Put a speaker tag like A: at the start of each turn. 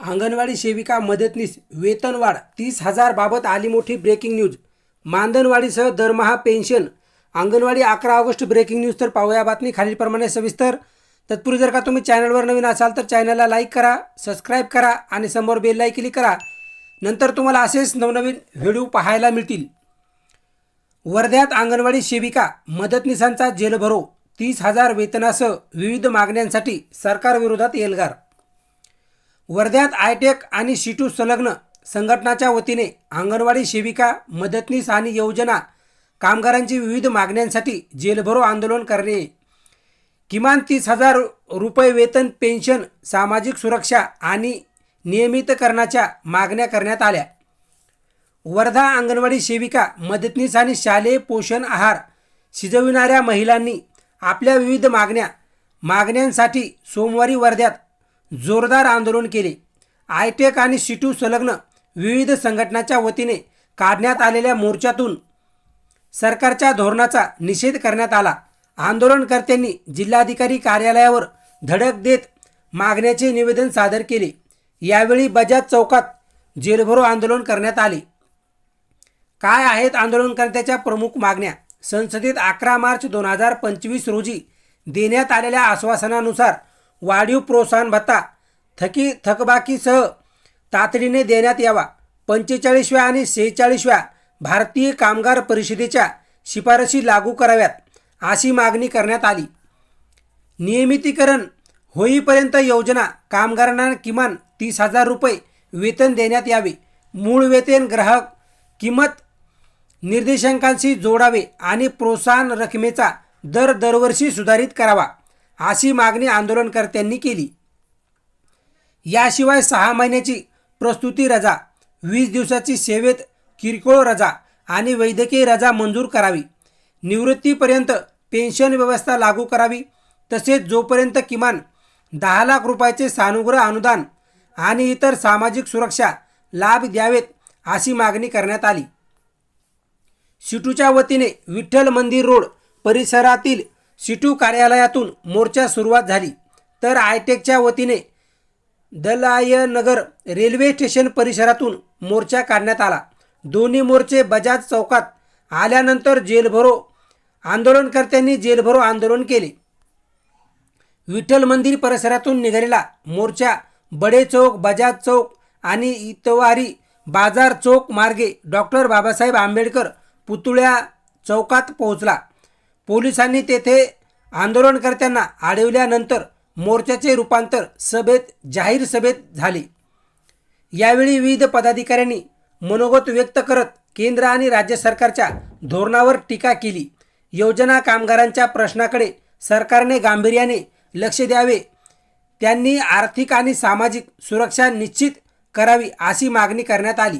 A: अंगणवाडी सेविका मदतनीस वेतनवाढ 30,000 बाबत आली मोठी ब्रेकिंग न्यूज। मानधनवाढीसह दरमहा pension anganwadi 11 August breaking news. तर पाहूया बातमी खालीलप्रमाणे सविस्तर। तत्पूर्वी जर का तुम्ही चॅनलवर नवीन असाल तर चॅनलला लाईक करा, सबस्क्राईब करा आणि समोर बेल आयकॉन क्लिक करा। नंतर तुम्हाला असेच नवनवीन व्हिडिओ पाहायला मिळतील। वर्ध्यात अंगणवाडी सेविका मदतनीसांचा जेलभरो, 30,000 वेतनासह विविध मागण्यांसाठी सरकारविरोधात एल्गार। वर्ध्यात आयटेक आणि शिटू संलग्न संघटनाच्या वतीने अंगणवाडी सेविका मदतनीस आणि योजना कामगारांची विविध मागण्यांसाठी जेलभरो आंदोलन करणे, किमान 30,000 रुपये वेतन, पेन्शन, सामाजिक सुरक्षा आणि नियमितकरणाच्या मागण्या करण्यात आल्या। वर्धा अंगणवाडी सेविका मदतनीस आणि शालेय पोषण आहार शिजविणाऱ्या महिलांनी आपल्या विविध मागण्यांसाठी सोमवारी वर्ध्यात जोरदार आंदोलन केले। आयटेक आणि शिटू संलग्न विविध संघटनांच्या वतीने काढण्यात आलेल्या मोर्चातून सरकारच्या धोरणाचा निषेध करण्यात आला। आंदोलनकर्त्यांनी जिल्हाधिकारी कार्यालयावर धडक देत मागण्याचे निवेदन सादर केले। यावेळी बजाज चौकात जेलभरो आंदोलन करण्यात आले। काय आहेत आंदोलनकर्त्यांच्या प्रमुख मागण्या? संसदेत 11 मार्च 2025 रोजी देण्यात आलेल्या आश्वासनानुसार वाढीव प्रोत्साहन भत्ता थकबाकीसह तातडीने देण्यात यावा। 45व्या आणि 46व्या भारतीय कामगार परिषदेच्या शिफारशी लागू कराव्यात अशी मागणी करण्यात आली। नियमितीकरण होईपर्यंत योजना कामगारांना किमान 30,000 रुपये वेतन देण्यात यावे। मूळ वेतन ग्राहक किंमत निर्देशांकांशी जोडावे आणि प्रोत्साहन रकमेचा दर दरवर्षी सुधारित करावा अशी मागणी आंदोलनकर्त्यांनी केली। याशिवाय 6 महिन्याची प्रसूती रजा, 20 दिवसाची सेवेत किरकोळ रजा आणि वैद्यकीय रजा मंजूर करावी। निवृत्तीपर्यंत पेन्शन व्यवस्था लागू करावी। तसेच जोपर्यंत किमान 10 लाख रुपयाचे सानुग्रह अनुदान आणि इतर सामाजिक सुरक्षा लाभ द्यावेत अशी मागणी करण्यात आली। शिटूच्या वतीने विठ्ठल मंदिर रोड परिसरातील शिटू कार्यालयातून मोर्चा सुरुवात झाली, तर आयटेकच्या वतीने दलायनगर रेल्वे स्टेशन परिसरातून मोर्चा काढण्यात आला। दोन्ही मोर्चे बजाज चौकात आल्यानंतर आंदोलनकर्त्यांनी जेलभरो आंदोलन केले। विठ्ठल मंदिर परिसरातून निघालेला मोर्चा बडे चौक, बजाज चौक आणि इतवारी बाजार चौक मार्गे डॉक्टर बाबासाहेब आंबेडकर पुतळ्या चौकात पोहोचला। पोलिसांनी तेथे आंदोलनकर्त्यांना अडवल्यानंतर मोर्चाचे रूपांतर जाहीर सभेत झाले। यावेळी विविध पदाधिकाऱ्यांनी मनोगत व्यक्त करत केंद्र आणि राज्य सरकारच्या धोरणावर टीका केली। योजना कामगारांच्या प्रश्नाकडे सरकारने गांभीर्याने लक्ष द्यावे, त्यांनी आर्थिक आणि सामाजिक सुरक्षा निश्चित करावी अशी मागणी करण्यात आली।